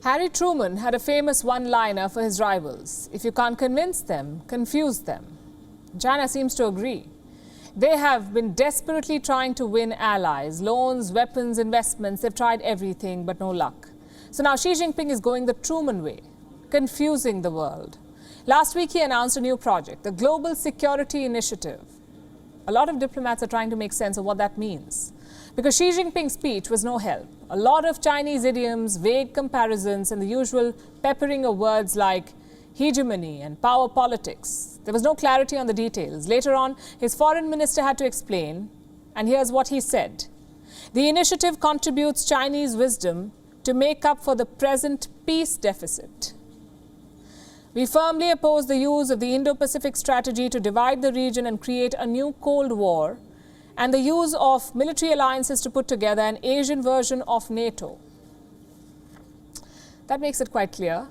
Harry Truman had a famous one-liner for his rivals: if you can't convince them, confuse them. China seems to agree. They have been desperately trying to win allies, loans, weapons, investments. They've tried everything, but no luck. So now Xi Jinping is going the Truman way, confusing the world. Last week he announced a new project, the Global Security Initiative. A lot of diplomats are trying to make sense of what that means, because Xi Jinping's speech was no help. A lot of Chinese idioms, vague comparisons, and the usual peppering of words like hegemony and power politics. There was no clarity on the details. Later on, his foreign minister had to explain, and here's what he said. The initiative contributes Chinese wisdom to make up for the present peace deficit. We firmly oppose the use of the Indo-Pacific strategy to divide the region and create a new Cold War, and the use of military alliances to put together an Asian version of NATO. That makes it quite clear.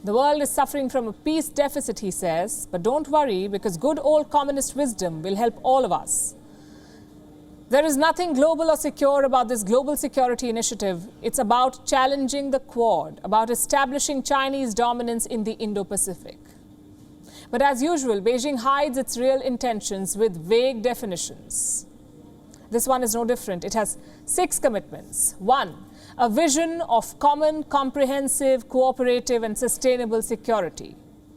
The world is suffering from a peace deficit, he says, but don't worry, because good old communist wisdom will help all of us. There is nothing global or secure about this global security initiative. It's about challenging the Quad, about establishing Chinese dominance in the Indo-Pacific. But as usual, Beijing hides its real intentions with vague definitions. This one is no different. It has 6 commitments. 1, a vision of common, comprehensive, cooperative and sustainable security.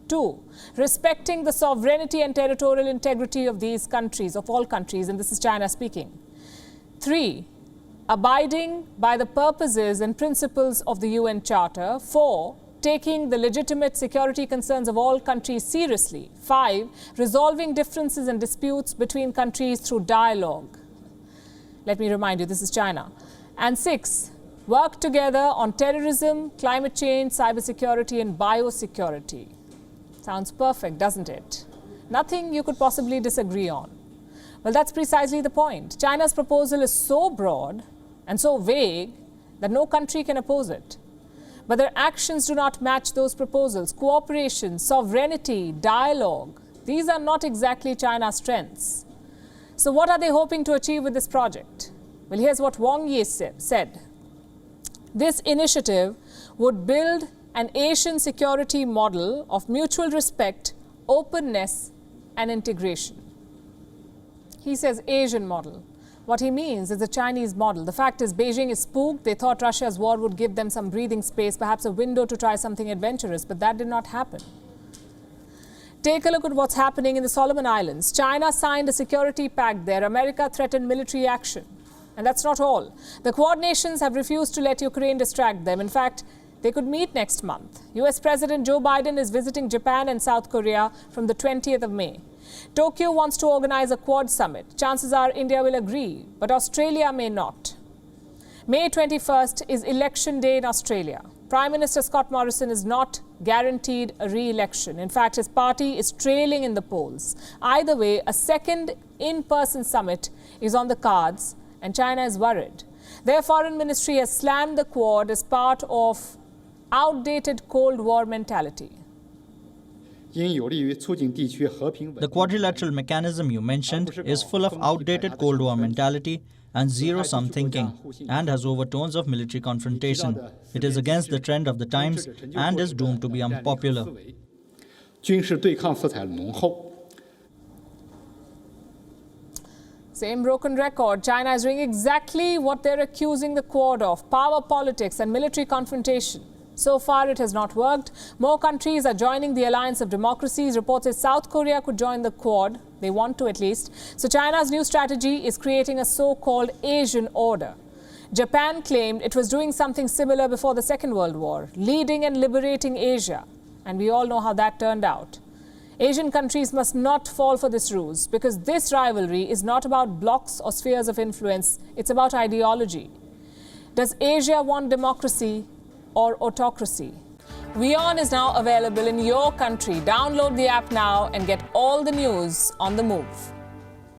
2, respecting the sovereignty and territorial integrity of these countries, of all countries, and this is China speaking. 3, abiding by the purposes and principles of the UN Charter. 4, taking the legitimate security concerns of all countries seriously. 5, resolving differences and disputes between countries through dialogue. Let me remind you, this is China. And 6, work together on terrorism, climate change, cybersecurity and biosecurity. Sounds perfect, doesn't it? Nothing you could possibly disagree on. Well, that's precisely the point. China's proposal is so broad and so vague that no country can oppose it. But their actions do not match those proposals. Cooperation, sovereignty, dialogue, these are not exactly China's strengths. So what are they hoping to achieve with this project? Well, here's what Wang Yi said. This initiative would build an Asian security model of mutual respect, openness and integration. He says Asian model. What he means is the Chinese model. The fact is Beijing is spooked. They thought Russia's war would give them some breathing space, perhaps a window to try something adventurous, but that did not happen. Take a look at what's happening in the Solomon Islands. China signed a security pact there. America threatened military action. And that's not all. The Quad nations have refused to let Ukraine distract them. In fact, they could meet next month. US President Joe Biden is visiting Japan and South Korea from the 20th of May. Tokyo wants to organize a Quad summit. Chances are India will agree, but Australia may not. May 21st is election day in Australia. Prime Minister Scott Morrison is not guaranteed a re-election. In fact, his party is trailing in the polls. Either way, a second in-person summit is on the cards, and China is worried. Their foreign ministry has slammed the Quad as part of outdated Cold War mentality. The quadrilateral mechanism you mentioned is full of outdated Cold War mentality and zero-sum thinking, and has overtones of military confrontation. It is against the trend of the times and is doomed to be unpopular. Same broken record. China is doing exactly what they're accusing the Quad of: power politics and military confrontation. So far, it has not worked. More countries are joining the alliance of democracies. Reports say South Korea could join the Quad. They want to, at least. So China's new strategy is creating a so-called Asian order. Japan claimed it was doing something similar before the Second World War, leading and liberating Asia. And we all know how that turned out. Asian countries must not fall for this ruse, because this rivalry is not about blocs or spheres of influence. It's about ideology. Does Asia want democracy or autocracy? WION is now available in your country. Download the app now and get all the news on the move.